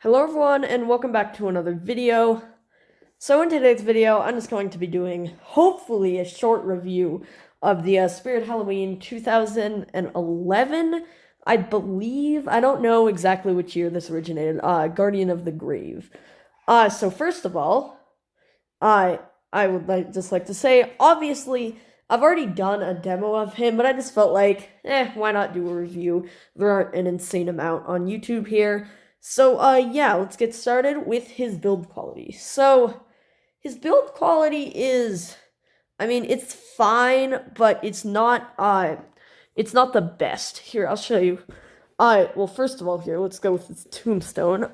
Hello everyone, and welcome back to another video. So in today's video, I'm just going to be doing, hopefully, a short review of the Spirit Halloween 2011, I believe. I don't know exactly which year this originated, Guardian of the Grave. So first of all, I would just like to say, obviously, I've already done a demo of him, but I just felt like, why not do a review? There aren't an insane amount on YouTube here. So, yeah, let's get started with his build quality. So, his build quality is, it's fine, but it's not the best. Here, I'll show you. Well, first of all, here, let's go with this Tombstone.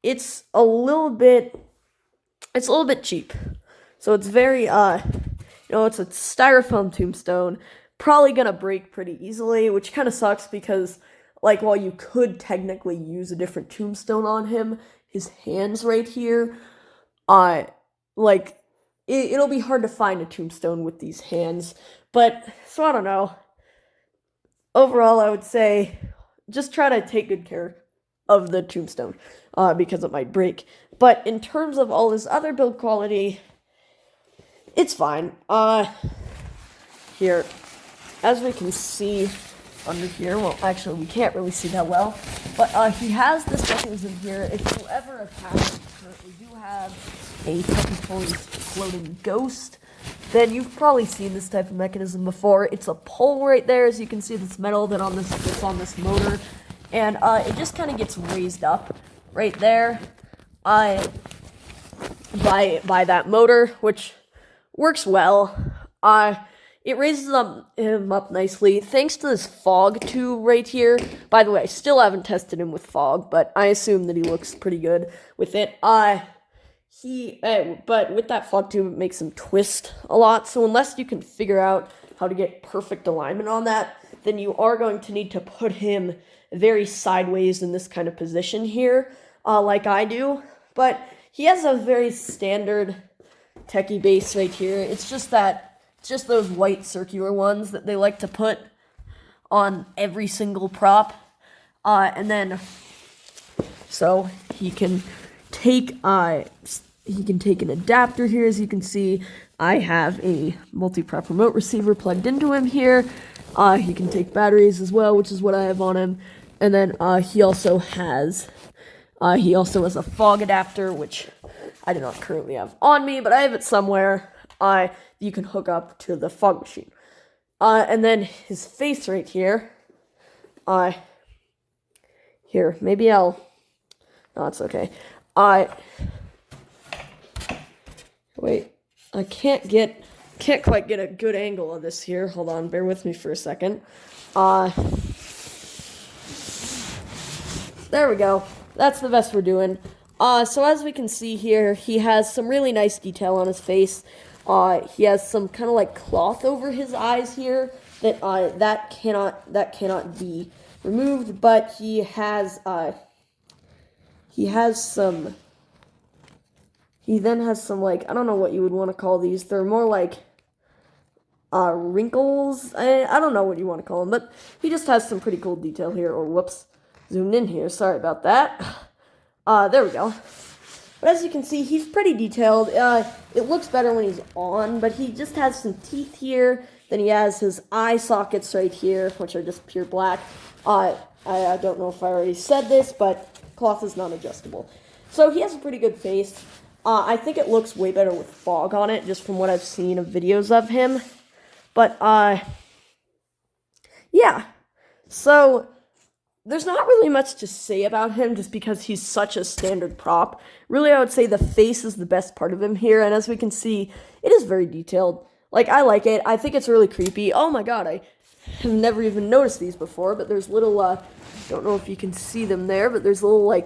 It's a little bit cheap. So, it's very, it's a styrofoam Tombstone. Probably gonna break pretty easily, which kind of sucks because, while you could technically use a different Tombstone on him, his hands right here, it'll be hard to find a Tombstone with these hands. But, so I don't know. Overall, I would say, just try to take good care of the Tombstone, because it might break. But in terms of all his other build quality, it's fine. Here, as we can see under here, well, actually, we can't really see that well, but he has this mechanism here. If you ever attack him, currently do have a Tekky floating ghost, then you've probably seen this type of mechanism before. It's a pole right there, as you can see, that's metal that's on this motor, and it just kind of gets raised up right there by that motor, which works well. It raises him up nicely, thanks to this fog tube right here. By the way, I still haven't tested him with fog, but I assume that he looks pretty good with it. But with that fog tube, it makes him twist a lot, so unless you can figure out how to get perfect alignment on that, then you are going to need to put him very sideways in this kind of position here, like I do. But he has a very standard Tekky base right here. It's just those white circular ones that they like to put on every single prop. And then, so he can take an adapter here. As you can see, I have a multi-prop remote receiver plugged into him here. He can take batteries as well, which is what I have on him. And then he also has a fog adapter, which I do not currently have on me, but I have it somewhere. You can hook up to the fog machine. And then his face right here. Here, maybe no, it's okay. Wait, I can't quite get a good angle of this here. Hold on, bear with me for a second. There we go. That's the best we're doing. So as we can see here, he has some really nice detail on his face. He has some kind of like cloth over his eyes here that cannot be removed, but he then has some, like, I don't know what you would want to call these. They're more like wrinkles. I don't know what you want to call them, but he just has some pretty cool detail here. Or whoops, zoomed in here. Sorry about that. There we go. But as you can see, he's pretty detailed. It looks better when he's on, but he just has some teeth here. Then he has his eye sockets right here, which are just pure black. I don't know if I already said this, but cloth is not adjustable. So he has a pretty good face. I think it looks way better with fog on it, just from what I've seen of videos of him. But, yeah. So there's not really much to say about him just because he's such a standard prop. Really, I would say the face is the best part of him here, and as we can see, it is very detailed. Like, I like it. I think it's really creepy. Oh my god, I have never even noticed these before, but there's little, don't know if you can see them there, but there's little,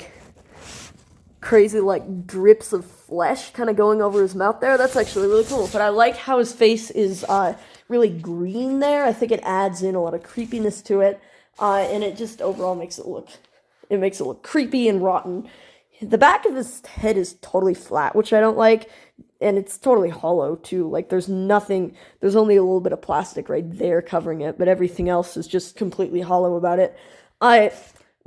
crazy, drips of flesh kind of going over his mouth there. That's actually really cool, but I like how his face is, really green there. I think it adds in a lot of creepiness to it. And it just overall makes it look creepy and rotten. The back of his head is totally flat, which I don't like, and it's totally hollow too. Like, there's only a little bit of plastic right there covering it, but everything else is just completely hollow about it.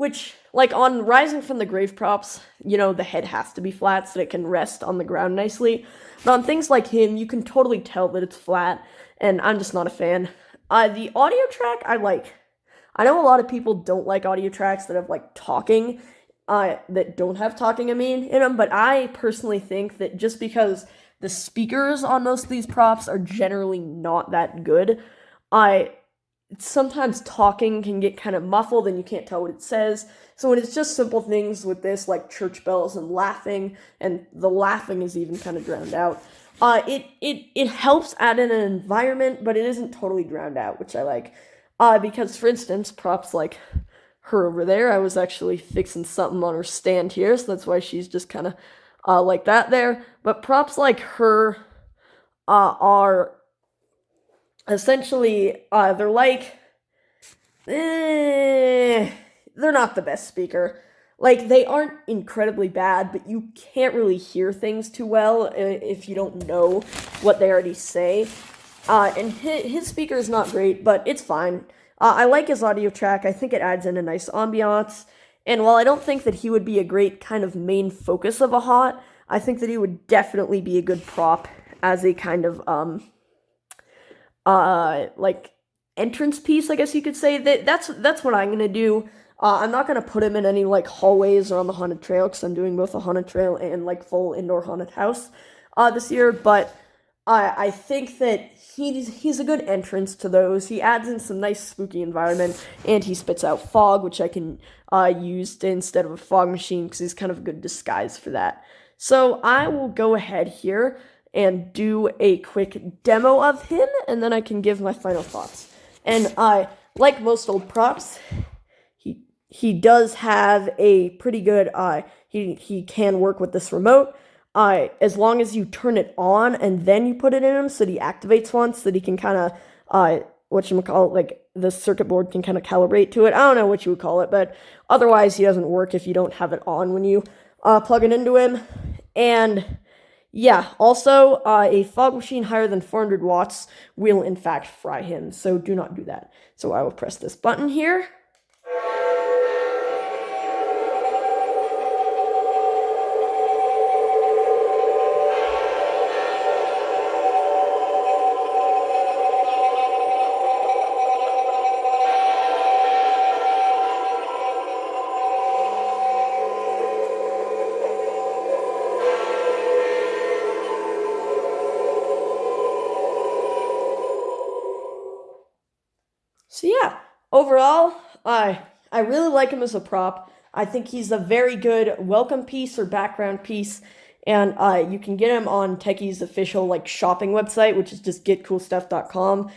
which, like, on Rising from the Grave props, the head has to be flat so it can rest on the ground nicely. But on things like him, you can totally tell that it's flat, and I'm just not a fan. The audio track, I like. I know a lot of people don't like audio tracks that have, like, talking, that don't have talking, in them, but I personally think that just because the speakers on most of these props are generally not that good, sometimes talking can get kind of muffled and you can't tell what it says. So when it's just simple things with this, like church bells and the laughing is even kind of drowned out, it helps add in an environment, but it isn't totally drowned out, which I like. Because, for instance, props like her over there, I was actually fixing something on her stand here, so that's why she's just kind of like that there. But props like her are essentially, they're like, they're not the best speaker. Like, they aren't incredibly bad, but you can't really hear things too well if you don't know what they already say. And his speaker is not great, but it's fine. I like his audio track. I think it adds in a nice ambiance. And while I don't think that he would be a great kind of main focus of a HOT, I think that he would definitely be a good prop as a kind of, like, entrance piece, I guess you could say. That's what I'm gonna do. I'm not gonna put him in any, like, hallways or on the haunted trail, because I'm doing both a haunted trail and, like, full indoor haunted house this year, but I think that he's a good entrance to those. He adds in some nice spooky environment, and he spits out fog, which I can use instead of a fog machine, because he's kind of a good disguise for that. So I will go ahead here and do a quick demo of him, and then I can give my final thoughts. And like most old props, he does have a pretty good, he can work with this remote. As long as you turn it on and then you put it in him so that he activates once, so that he can kind of, like, the circuit board can kind of calibrate to it. I don't know what you would call it, but otherwise he doesn't work if you don't have it on when you plug it into him. And yeah, also, a fog machine higher than 400 watts will in fact fry him, so do not do that. So I will press this button here. So yeah, overall, I really like him as a prop. I think he's a very good welcome piece or background piece, and you can get him on Tekky's official, like, shopping website, which is just getcoolstuff.com.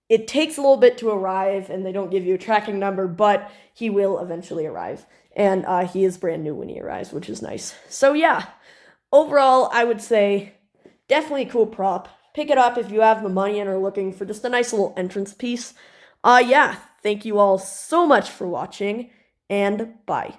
It takes a little bit to arrive, and they don't give you a tracking number, but he will eventually arrive, and he is brand new when he arrives, which is nice. So yeah, overall, I would say definitely a cool prop. Pick it up if you have the money and are looking for just a nice little entrance piece. Yeah, thank you all so much for watching, and bye.